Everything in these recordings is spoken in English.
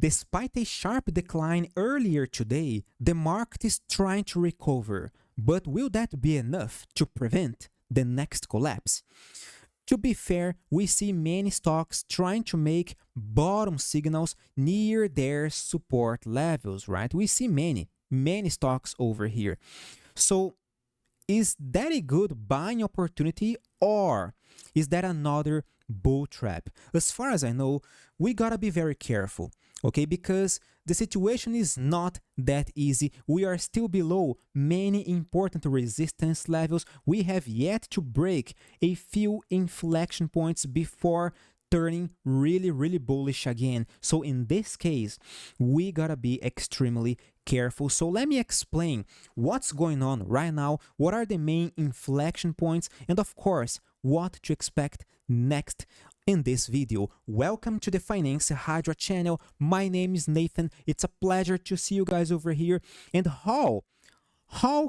Despite a sharp decline earlier today, the market is trying to recover. But will that be enough to prevent the next collapse? To be fair, we see many stocks trying to make bottom signals near their support levels, right? We see many stocks over here. So is that a good buying opportunity, or is that another bull trap? As far as I know, we gotta be very careful, okay? Because the situation is not that easy. We are still below many important resistance levels. We have yet to break a few inflection points before turning really bullish again. So in this case, we gotta be extremely careful. So let me explain what's going on right now, what are the main inflection points, and of course, what to expect next in this video. Welcome to the Finance Hydra channel. My name is Nathan. It's a pleasure to see you guys over here. And how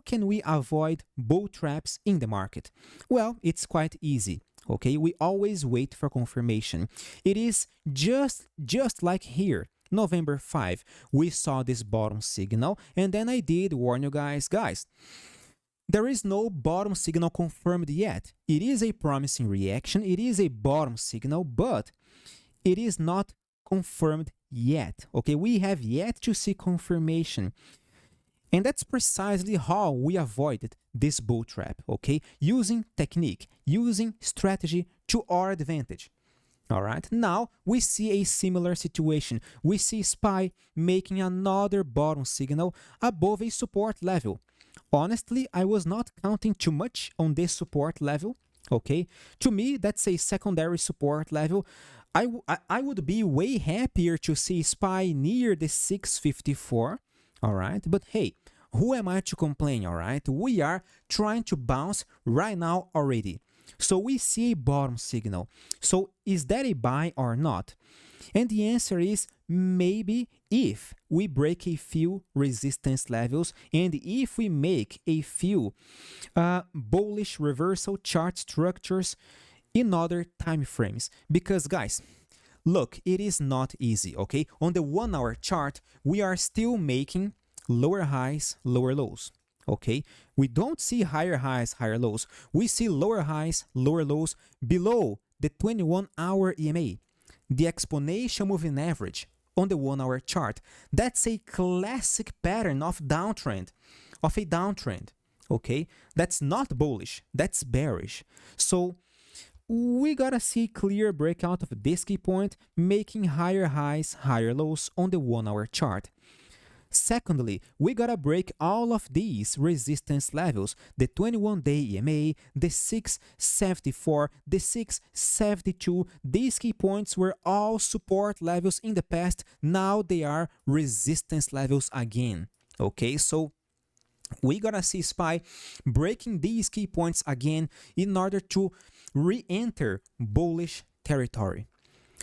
can we avoid bull traps in the market? Well, it's quite easy. Okay, we always wait for confirmation. It is just like here. November 5, we saw this bottom signal, and then I did warn you guys, there is no bottom signal confirmed yet. It is a promising reaction, it is a bottom signal, but it is not confirmed yet. Okay, we have yet to see confirmation. And that's precisely how we avoided this bull trap, okay? Using technique, using strategy to our advantage. All right, now we see a similar situation. We see SPY making another bottom signal above a support level. Honestly, I was not counting too much on this support level, okay? To me, that's a secondary support level. I would be way happier to see SPY near the 654, all right? But hey, who am I to complain, all right? We are trying to bounce right now already. So we see a bottom signal. So is that a buy or not? And the answer is maybe if we break a few resistance levels and if we make a few bullish reversal chart structures in other time frames. Because guys, look, it is not easy, okay? On the 1 hour chart, we are still making lower highs, lower lows. Okay, we don't see higher highs, higher lows. We see lower highs, lower lows below the 21-hour EMA, the exponential moving average on the 1 hour chart. That's a classic pattern of downtrend, of a downtrend. Okay, that's not bullish, that's bearish. So we gotta see clear breakout of this key point, making higher highs, higher lows on the 1 hour chart. Secondly, we gotta break all of these resistance levels, the 21-day EMA, the 674, the 672. These key points were all support levels in the past. Now they are resistance levels again. Okay, so we gotta see SPY breaking these key points again in order to re-enter bullish territory.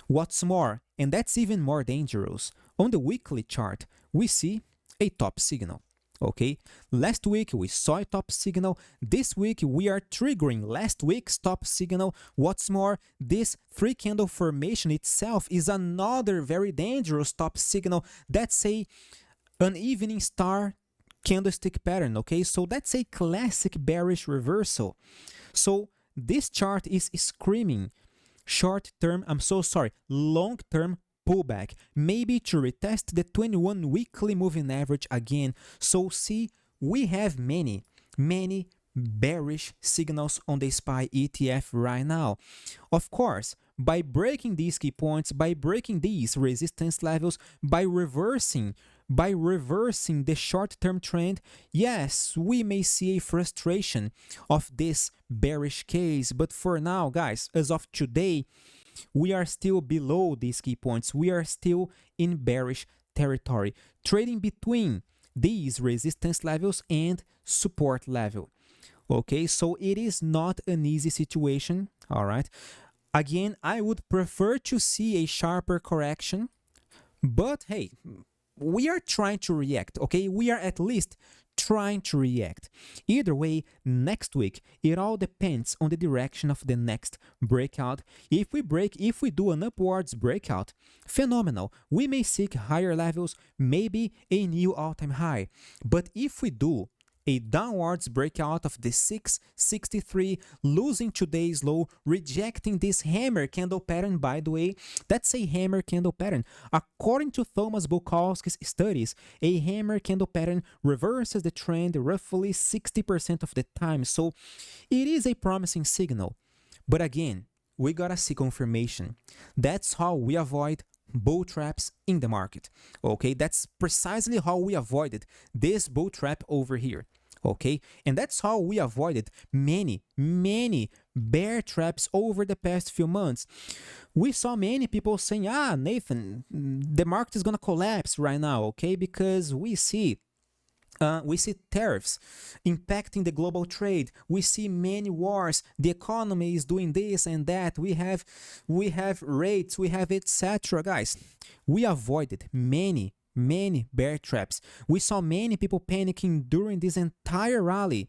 What's more, and that's even more dangerous, on the weekly chart, we see a top signal, okay? Last week, we saw a top signal. This week, we are triggering last week's top signal. What's more, this 3-candle formation itself is another very dangerous top signal. That's an evening star candlestick pattern, okay? So that's a classic bearish reversal. So this chart is screaming long-term pullback, maybe to retest the 21 weekly moving average again. So see, we have many bearish signals on the SPY ETF right now. Of course, by breaking these key points, by breaking these resistance levels, by reversing the short-term trend, yes, we may see a frustration of this bearish case. But for now, guys, as of today, we are still below these key points. We are still in bearish territory, trading between these resistance levels and support level. Okay, so it is not an easy situation, all right? Again, I would prefer to see a sharper correction, but hey, we are trying to react, okay? We are at least trying to react. Either way, next week, it all depends on the direction of the next breakout. If we do an upwards breakout, phenomenal. We may seek higher levels, maybe a new all-time high. But if we do a downwards breakout of the 663, losing today's low, rejecting this hammer candle pattern. By the way, that's a hammer candle pattern. According to Thomas Bukowski's studies, a hammer candle pattern reverses the trend roughly 60% of the time. So it is a promising signal. But again, we gotta see confirmation. That's how we avoid bull traps in the market. Okay, that's precisely how we avoided this bull trap over here. Okay, and that's how we avoided many bear traps over the past few months. We saw many people saying, Nathan, the market is gonna collapse right now, okay, because we see tariffs impacting the global trade. We see many wars. The economy is doing this and that. We have rates. We have etc. Guys, we avoided many bear traps. We saw many people panicking during this entire rally,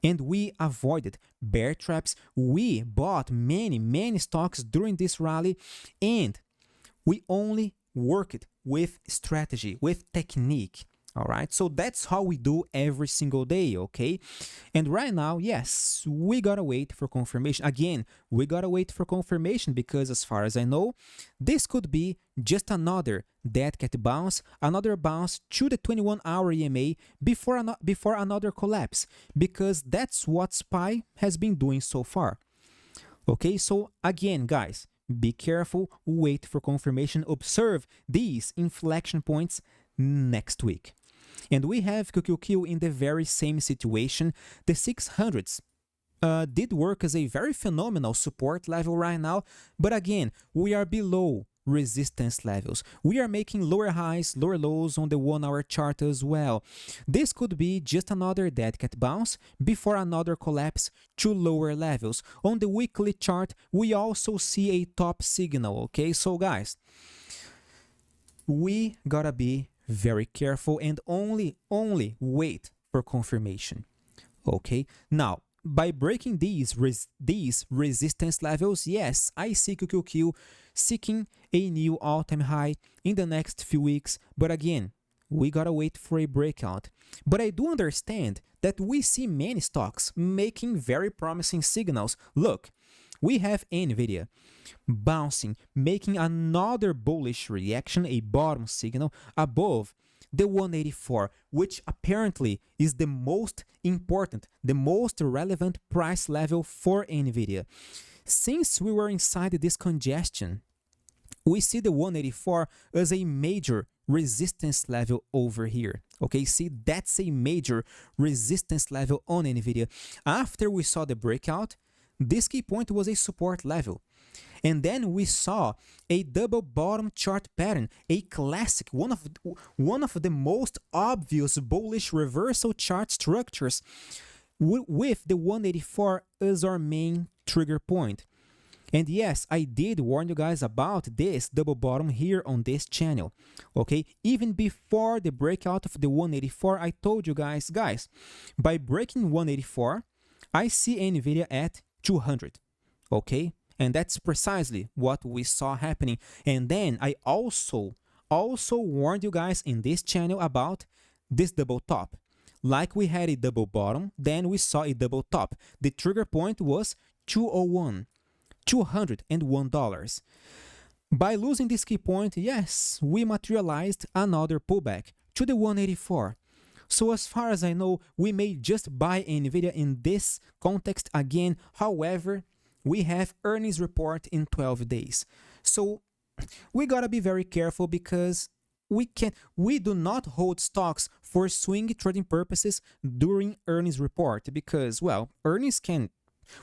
and we avoided bear traps. We bought many stocks during this rally, and we only worked with strategy, with technique. All right, so that's how we do every single day, okay? And right now, yes, we gotta wait for confirmation. Again, we gotta wait for confirmation because as far as I know, this could be just another dead cat bounce, another bounce to the 21-hour EMA before another collapse, because that's what SPY has been doing so far. Okay, so again, guys, be careful, wait for confirmation, observe these inflection points next week. And we have QQQ in the very same situation. The 600s did work as a very phenomenal support level right now, but again, we are below resistance levels. We are making lower highs, lower lows on the 1-hour chart as well. This could be just another dead cat bounce before another collapse to lower levels. On the weekly chart, we also see a top signal, okay? So guys, we gotta be very careful and only wait for confirmation. Okay, now by breaking these resistance levels, yes, I see QQQ seeking a new all-time high in the next few weeks, but again, we gotta wait for a breakout. But I do understand that we see many stocks making very promising signals. Look, we have Nvidia bouncing, making another bullish reaction, a bottom signal above the 184, which apparently is the most important, the most relevant price level for Nvidia. Since we were inside this congestion, we see the 184 as a major resistance level over here. Okay, see, that's a major resistance level on Nvidia. After we saw the breakout, this key point was a support level. And then we saw a double bottom chart pattern, a classic, one of the most obvious bullish reversal chart structures with the 184 as our main trigger point. And yes, I did warn you guys about this double bottom here on this channel. Okay, even before the breakout of the 184, I told you guys, by breaking 184, I see Nvidia at 200. Okay, and that's precisely what we saw happening. And then I also warned you guys in this channel about this double top. Like we had a double bottom, then we saw a double top. The trigger point was 201, $201. By losing this key point, yes, we materialized another pullback to the 184. So as far as I know, we may just buy Nvidia in this context again. However, we have earnings report in 12 days. So we gotta be very careful because we do not hold stocks for swing trading purposes during earnings report because, well,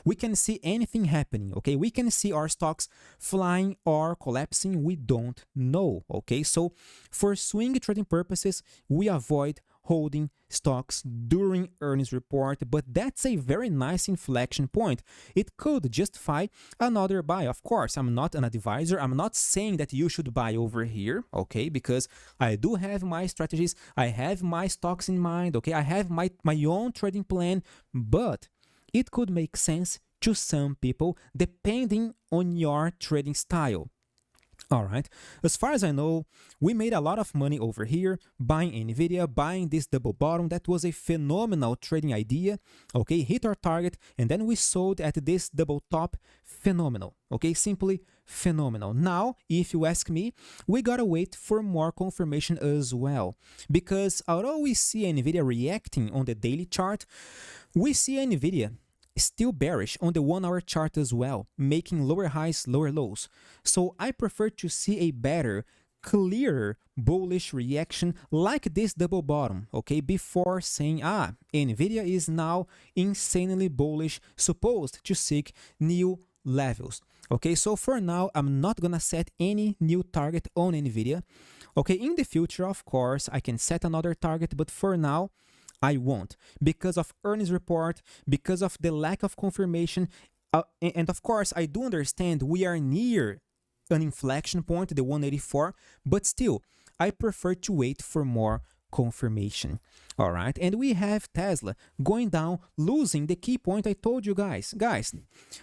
we can see anything happening, okay? We can see our stocks flying or collapsing, we don't know, okay? So for swing trading purposes, we avoid holding stocks during earnings report, but that's a very nice inflection point. It could justify another buy. Of course, I'm not an advisor. I'm not saying that you should buy over here, okay? Because I do have my strategies. I have my stocks in mind, okay? I have my own trading plan, but it could make sense to some people depending on your trading style. All right, as far as I know, we made a lot of money over here buying Nvidia, buying this double bottom. That was a phenomenal trading idea. Okay, hit our target and then we sold at this double top. Phenomenal. Okay, simply phenomenal. Now, if you ask me, we gotta wait for more confirmation as well, because although we see Nvidia reacting on the daily chart, we see Nvidia still bearish on the 1-hour chart as well, making lower highs, lower lows. So I prefer to see a better, clearer bullish reaction like this double bottom, okay, before saying, Nvidia is now insanely bullish, supposed to seek new levels. Okay, so for now, I'm not gonna set any new target on Nvidia. Okay, in the future, of course, I can set another target, but for now, I won't, because of earnings report, because of the lack of confirmation, and of course, I do understand we are near an inflection point, the 184, but still, I prefer to wait for more confirmation. All right, and we have Tesla going down, losing the key point I told you guys,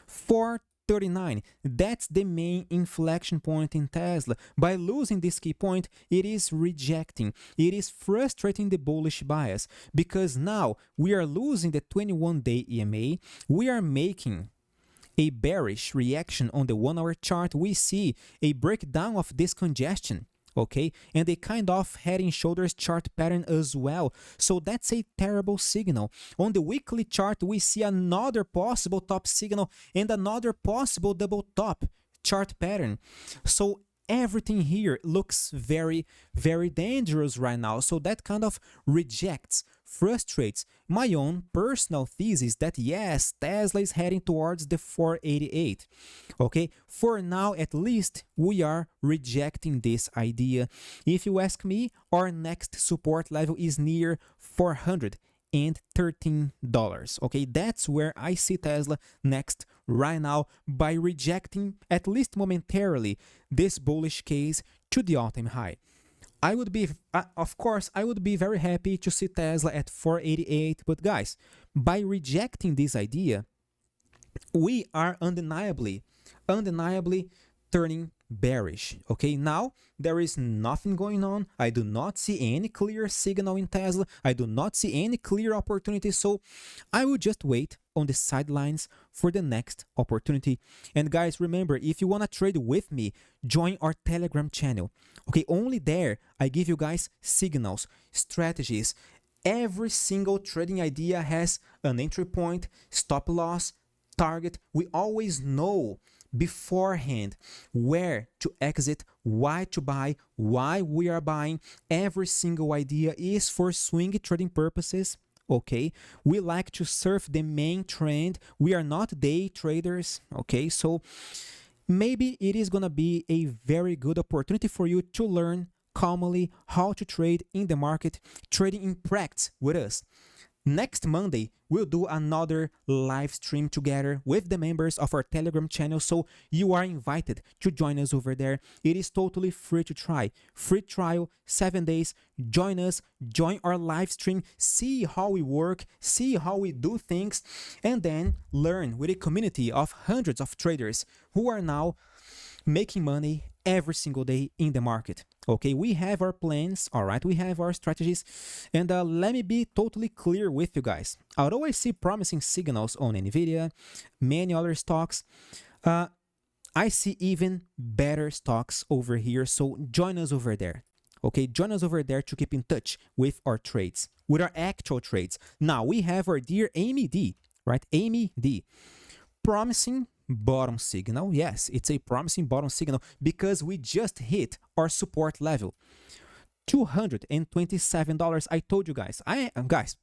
439. That's the main inflection point in Tesla. By losing this key point, it is rejecting. It is frustrating the bullish bias, because now we are losing the 21-day EMA. We are making a bearish reaction on the 1-hour chart. We see a breakdown of this congestion, okay, and a kind of head and shoulders chart pattern as well. So that's a terrible signal. On the weekly chart, we see another possible top signal and another possible double top chart pattern. So everything here looks very, very dangerous right now. So that kind of rejects, frustrates my own personal thesis that yes, Tesla is heading towards the 488. Okay, for now at least we are rejecting this idea. If you ask me, our next support level is near $413. Okay, that's where I see Tesla next right now, by rejecting at least momentarily this bullish case to the all-time high. I would be, of course, I would be very happy to see Tesla at 488, but guys, by rejecting this idea, we are undeniably turning bearish. Okay, now there is nothing going on. I do not see any clear signal in Tesla. I do not see any clear opportunity. So I will just wait on the sidelines for the next opportunity. And guys, remember, if you want to trade with me, join our Telegram channel. Okay, only there I give you guys signals, strategies. Every single trading idea has an entry point, stop loss, target. We always know beforehand where to exit, why to buy, why we are buying. Every single idea is for swing trading purposes. Okay, we like to surf the main trend. We are not day traders. Okay, so maybe it is gonna be a very good opportunity for you to learn calmly how to trade in the market, trading in practice with us. Next Monday, we'll do another live stream together with the members of our Telegram channel, so you are invited to join us over there. It is totally free to try. Free trial, 7 days. Join us, join our live stream, see how we work, see how we do things, and then learn with a community of hundreds of traders who are now making money every single day in the market. Okay, we have our plans, all right, we have our strategies, and let me be totally clear with you guys. Although I see promising signals on Nvidia, many other stocks, I see even better stocks over here, so join us over there. Okay, join us over there to keep in touch with our trades, with our actual trades. Now, we have our dear AMD, right, AMD, promising bottom signal. Yes, it's a promising bottom signal because we just hit our support level, $227. I told you guys, guys,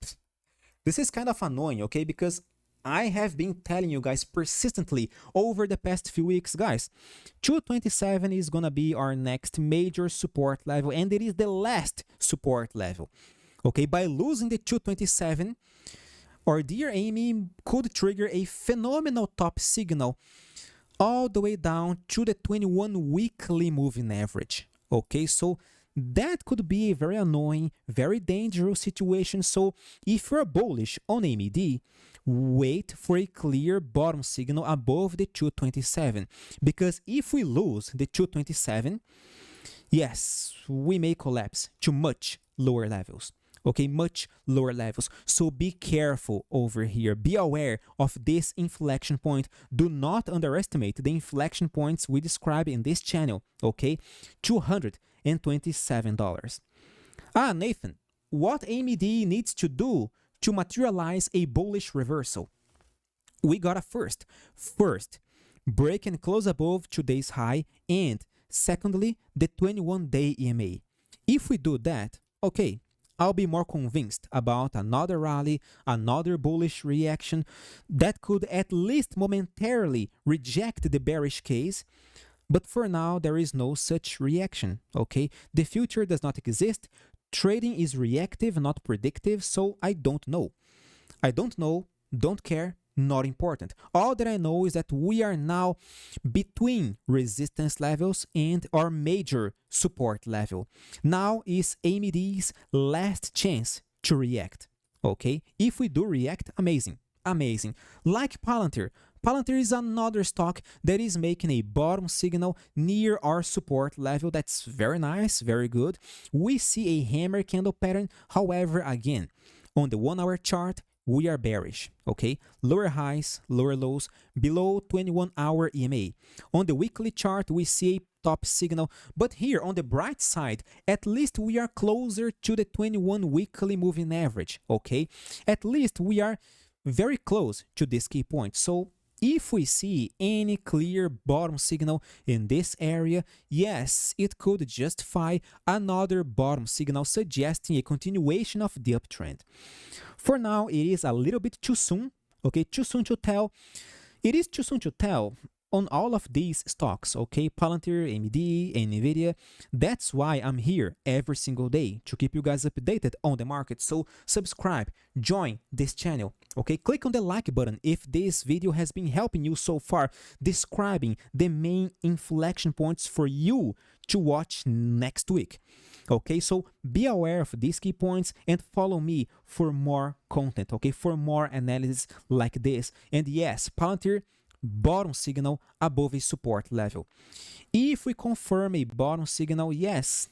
this is kind of annoying, okay, because I have been telling you guys persistently over the past few weeks, guys, 227 is gonna be our next major support level, and it is the last support level. Okay, by losing the 227, our dear Amy could trigger a phenomenal top signal all the way down to the 21 weekly moving average. Okay, so that could be a very annoying, very dangerous situation. So if you're bullish on AMD, wait for a clear bottom signal above the 227, because if we lose the 227, yes, we may collapse to much lower levels. Okay, much lower levels. So be careful over here. Be aware of this inflection point. Do not underestimate the inflection points we describe in this channel. Okay, $227. Ah, Nathan, what AMD needs to do to materialize a bullish reversal? We gotta first break and close above today's high, and secondly, the 21-day EMA. If we do that, okay, I'll be more convinced about another rally, another bullish reaction that could at least momentarily reject the bearish case. But for now, there is no such reaction, okay? The future does not exist. Trading is reactive, not predictive, so I don't know. I don't know, don't care, not important. All that I know is that we are now between resistance levels and our major support level. Now is AMD's last chance to react. Okay, if we do react, amazing, amazing. Like Palantir. Palantir is another stock that is making a bottom signal near our support level. That's very nice, very good. We see a hammer candle pattern. However, again, on the 1 hour chart, we are bearish, okay? Lower highs, lower lows, below 21-hour EMA. On the weekly chart, we see a top signal, but here on the bright side, at least we are closer to the 21 weekly moving average, okay? At least we are very close to this key point. So if we see any clear bottom signal in this area, yes, it could justify another bottom signal suggesting a continuation of the uptrend. For now, it is a little bit too soon, okay, too soon to tell. It is too soon to tell on all of these stocks, okay, Palantir, AMD, Nvidia. That's why I'm here every single day to keep you guys updated on the market. So subscribe, join this channel, okay, click on the like button if this video has been helping you so far, describing the main inflection points for you to watch next week. Okay, so be aware of these key points and follow me for more content, okay, for more analysis like this. And yes, Palantir, bottom signal above a support level. If we confirm a bottom signal, yes,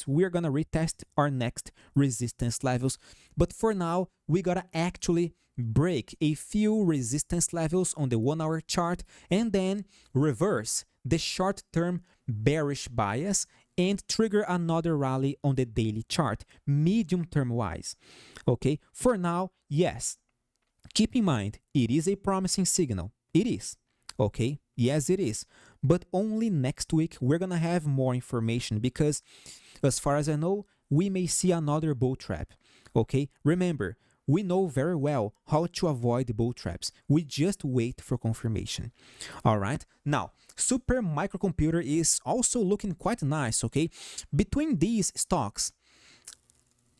we're gonna retest our next resistance levels. But for now, we gotta actually break a few resistance levels on the 1 hour chart and then reverse the short-term bearish bias and trigger another rally on the daily chart, medium-term wise. Okay, for now, yes, keep in mind, it is a promising signal. It is, okay? Yes, it is. But only next week we're gonna have more information because, as far as I know, we may see another bull trap, okay? Remember, we know very well how to avoid bull traps. We just wait for confirmation. All right? Now, super microcomputer is also looking quite nice, okay? Between these stocks,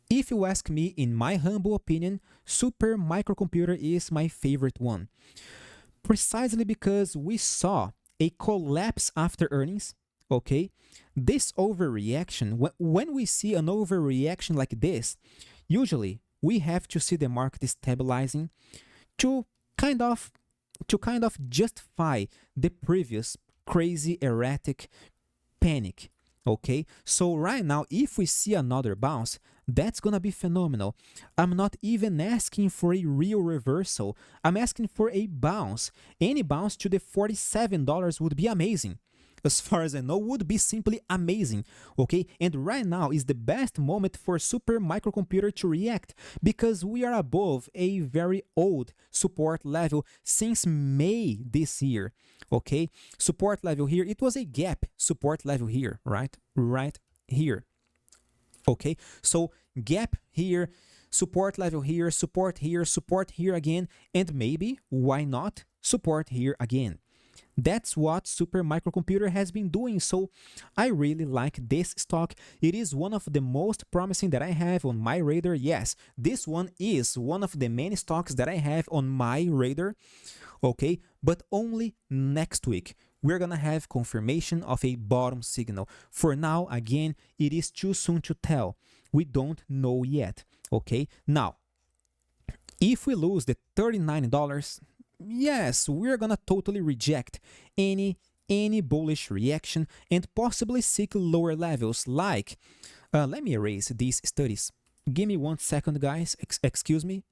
if you ask me, in my humble opinion, super microcomputer is my favorite one. Precisely because we saw a collapse after earnings, okay? This overreaction, when we see an overreaction like this, usually we have to see the market stabilizing to kind of justify the previous crazy erratic panic. Okay, so right now, if we see another bounce, that's gonna be phenomenal. I'm not even asking for a real reversal. I'm asking for a bounce. Any bounce to the $47 would be amazing. As far as I know, would be simply amazing, okay? And right now is the best moment for super microcomputer to react because we are above a very old support level since May this year, okay? Support level here, it was a gap support level here, right? Right here, okay? So gap here, support level here, support here again, and maybe, why not, support here again. That's what super microcomputer has been doing. So I really like this stock. It is one of the most promising that I have on my radar. Yes, this one is one of the many stocks that I have on my radar. Okay, but only next week we're gonna have confirmation of a bottom signal. For now, again, it is too soon to tell. We don't know yet. Okay, now if we lose the $39, yes, we're gonna totally reject any bullish reaction and possibly seek lower levels like let me erase these studies. Give me 1 second, guys. Excuse me.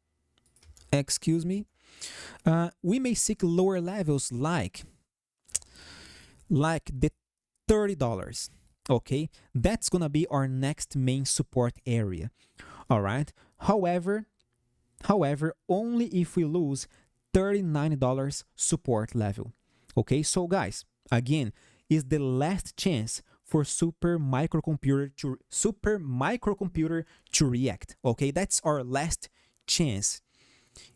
We may seek lower levels like the $30. Okay, that's gonna be our next main support area. All right. However, only if we lose $39 support level. Okay, so guys, again, is the last chance for super microcomputer to react. Okay, that's our last chance.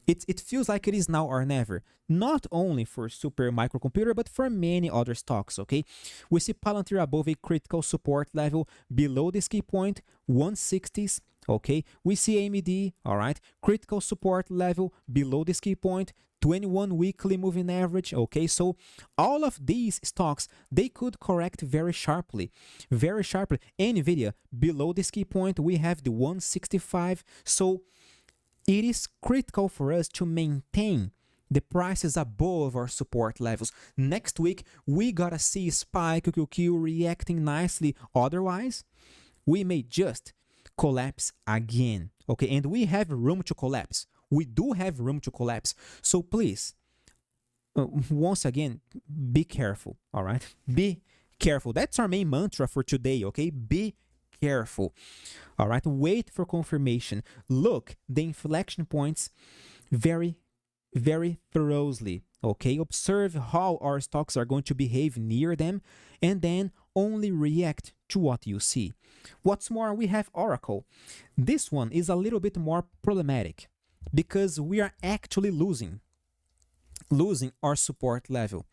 It feels like it is now or never, not only for super microcomputer but for many other stocks. Okay, we see Palantir above a critical support level, below this key point 160s. Okay, we see AMD, all right, critical support level below this key point 21 weekly moving average. Okay, so all of these stocks, they could correct very sharply. Nvidia below this key point, we have the 165. So it is critical for us to maintain the prices above our support levels. Next week, we gotta see SPY, QQQ reacting nicely. Otherwise, we may just collapse again. Okay, and we have room to collapse. We do have room to collapse. So please, once again, be careful. All right, be careful. That's our main mantra for today. Okay, be careful. All right, wait for confirmation. Look the inflection points very thoroughly. Okay, observe how our stocks are going to behave near them, and then only react to what you see. What's more, we have Oracle. This one is a little bit more problematic because we are actually losing our support level.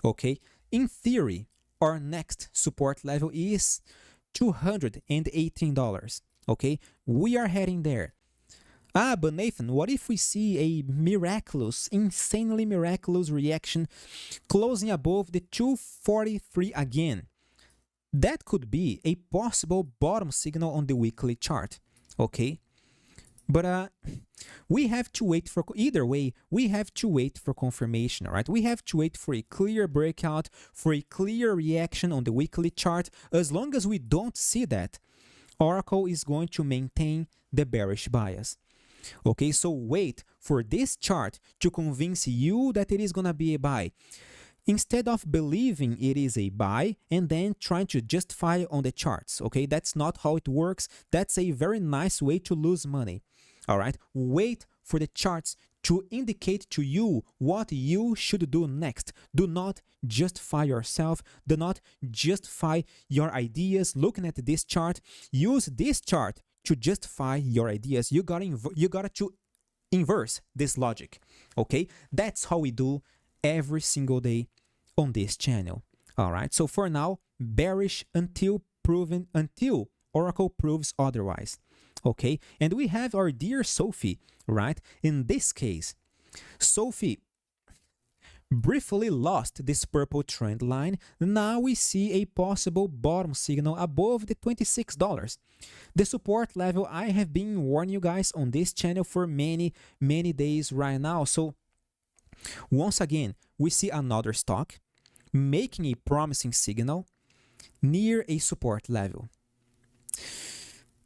Okay, in theory, our next support level is $218. Okay, we are heading there. But Nathan, what if we see a insanely miraculous reaction closing above the 243 again? That could be a possible bottom signal on the weekly chart. Okay, but we have to wait for, either way, we have to wait for confirmation. All right, we have to wait for a clear breakout, for a clear reaction on the weekly chart. As long as we don't see that, Oracle is going to maintain the bearish bias. Okay, so wait for this chart to convince you that it is gonna be a buy, instead of believing it is a buy and then trying to justify on the charts. Okay, that's not how it works. That's a very nice way to lose money. All right, wait for the charts to indicate to you what you should do next. Do not justify yourself. Do not justify your ideas looking at this chart. Use this chart to justify your ideas. You gotta to inverse this logic. Okay, that's how we do every single day on this channel. All right, so for now, bearish until Oracle proves otherwise. Okay, and we have our dear SoFi, right? In this case, SoFi briefly lost this purple trend line. Now we see a possible bottom signal above the $26. The support level, I have been warning you guys on this channel for many days right now. So once again, we see another stock making a promising signal near a support level.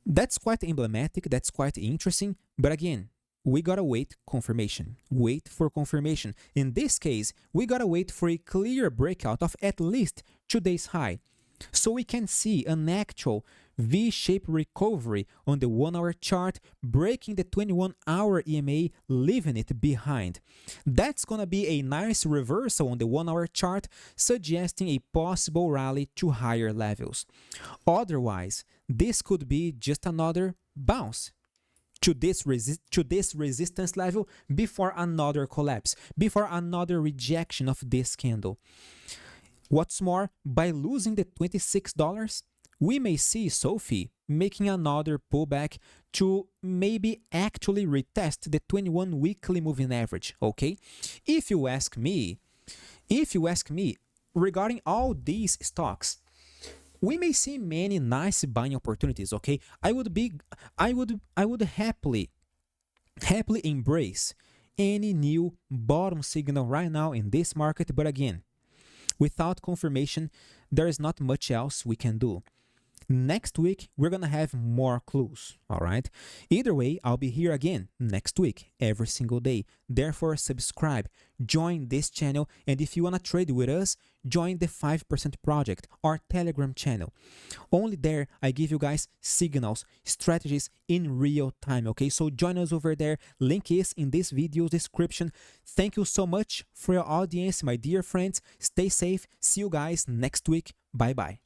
That's quite emblematic, that's quite interesting, but again, we gotta wait confirmation. Wait for confirmation. In this case, we gotta wait for a clear breakout of at least today's high, so we can see an actual V-shaped recovery on the 1-hour chart, breaking the 21-hour EMA, leaving it behind. That's gonna be a nice reversal on the 1-hour chart, suggesting a possible rally to higher levels. Otherwise, this could be just another bounce to this resistance level before another collapse, before another rejection of this candle. What's more, by losing the $26, we may see SoFi making another pullback to maybe actually retest the 21 weekly moving average, okay? If you ask me, regarding all these stocks, we may see many nice buying opportunities, okay? I would happily embrace any new bottom signal right now in this market, but again, without confirmation, there is not much else we can do. Next week, we're going to have more clues, all right? Either way, I'll be here again next week, every single day. Therefore, subscribe, join this channel, and if you want to trade with us, join the 5% Project, our Telegram channel. Only there, I give you guys signals, strategies in real time, okay? So join us over there. Link is in this video's description. Thank you so much for your audience, my dear friends. Stay safe. See you guys next week. Bye-bye.